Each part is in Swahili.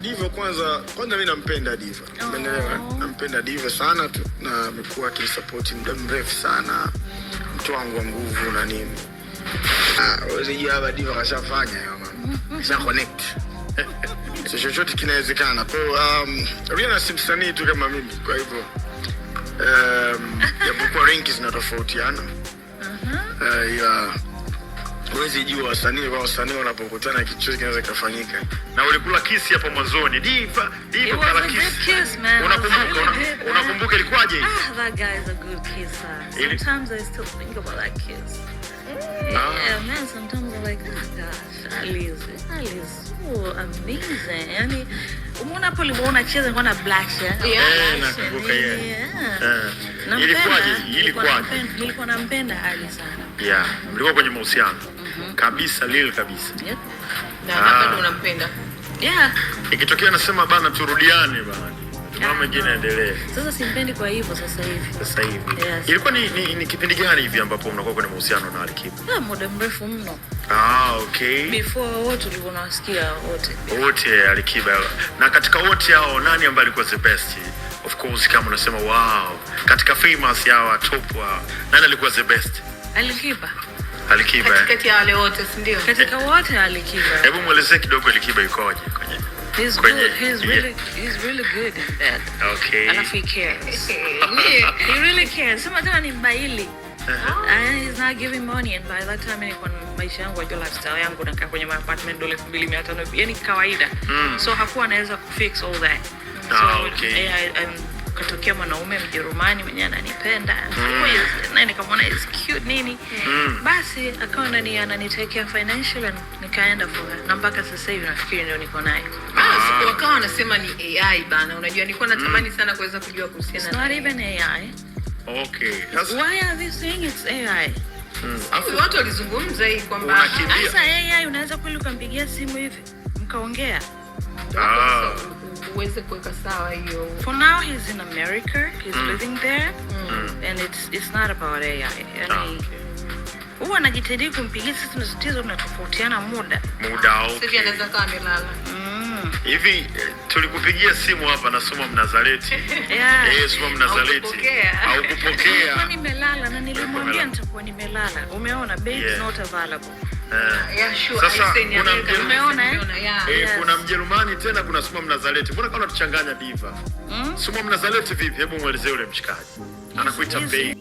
Diva kwanza mimi nampenda Diva. Umeelewa? Nampenda Diva sana tu na amekuwa akisupport muda mrefu sana. Mtu wangu wa nguvu na nini. Wewe hapa Diva kashafanya hiyo mama. Kisha connect. Sio chochote kinawezekana. Kwa Rihanna si msanii tu kama mimi. Kwa hivyo japokuwa ranki zinatofautiana. Huwezi jua wasanii wanapokutana kitu chochote kinaweza kufanyika. Na ulikula kisi hapo mwanzoni. Diva kala kisi. Unakumbuka ilikuwaje? That guy is a good kisser. Sometimes I still think about that kiss. Yeah, man, sometimes I'm like, oh gosh, Ali is so amazing. Yani, umeona hapo ulipoona cheza kwa na Black ya? Nakumbuka yeye. Ilikuwaje? Nilikuwa nampenda Ali sana. Yeah, mlikuwa kwenye mahusiano. Kabisa, Lil kabisa. Yep. Na bado unampenda? Yeah. Ikitokea nasema bana turudiane bana. Mambo mengine endelee. Sasa simpendi kwa hivyo sasa hivi. Yes. Ilikuwa ni kipindi gani hivi ambapo mnakuwa kwenye mahusiano na Alikiba? Muda mrefu mno. Okay. Before wote tulikuwa tunasikia wote Alikiba. Na katika wote hao nani ambaye alikuwa the best? Of course kama unasema wow. Katika famous hawa top nani alikuwa the best? Alikiba. Katikati ya wale wote, si ndio? Katika wote Alikiba. Hebu muelezee kidogo Alikiba yukoje kwenye? He's really good in that. Okay. And if he cares. He really cares. Sema tena ni mbaili. And he's not giving money, and by that time nilikuwa maisha yangu ya lifestyle yangu nakaa kwenye apartment $2500, yani kawaida. So hakuwa anaweza kufix all that. Okay. Katokea mwanaume Mjerumani mwenye ananipenda. Na nikamwona is cute nini. Basi akawa ananitekea financial and nikaenda for her. Na mpaka sasa hivi nafikiri ndio niko naye. Wakawa wanasema ni AI bana. Unajua nilikuwa natamani sana kuweza kujua kuhusiana na. It's not even AI. Okay. Why are they saying it's AI? Watu walizungumza hii kwamba sasa AI unaweza kweli ukampigia simu hivi mkaongea. Uweze kuweka sawa hiyo. For now he's in America, he's living there, and it's not about AI. Yani huwa anajitahidi kumpigia, sisi tunatatizo tunatofautiana muda. Okay. Sisi anaweza kama amelala. Hivi tulikupigia simu hapa na Suma Mnazareti. Suma Mnazareti. Au kupokea. Kwa nimelala na nilimwambia nitakuwa nimelala. Umeona babe is not available. Yeah, sure. Sasa kuna Mjerumani tena kuna Suma Mnazareti. Mbona kama tuchanganya Diva? Suma Mnazareti vipi? Hebu muelezee ule mshikaji. Anakuita bei.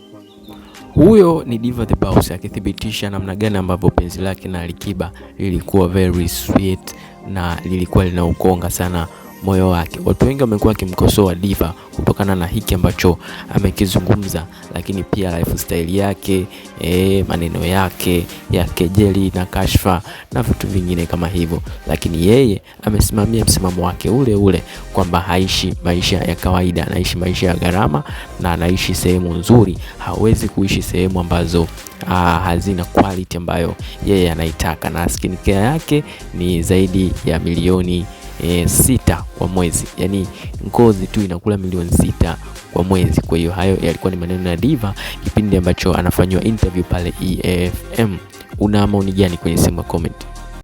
Huyo ni Diva the Boss akithibitisha namna gani ambavyo penzi lake na Alikiba lilikuwa very sweet na lilikuwa linaukonga sana moyo wake. Watu wengi wamekuwa kimkosoa Diva kutokana na hiki ambacho amekizungumza, lakini pia lifestyle yake, maneno yake ya kejeli na kashfa na vitu vingine kama hivyo. Lakini yeye amesimamia msimamo wake ule kwamba haishi maisha ya kawaida, anaishi maisha ya gharama na anaishi sehemu nzuri. Hawezi kuishi sehemu ambazo hazina quality ambayo yeye anaitaka, na skincare yake ni zaidi ya milioni 6 kwa mwezi. Yani ngozi tu inakula milioni 6 kwa mwezi. Kwa hiyo hayo yalikuwa ni maneno ya Diva kipindi ambacho anafanywa interview pale EFM. Una maoni gani kwenye sehemu ya comment?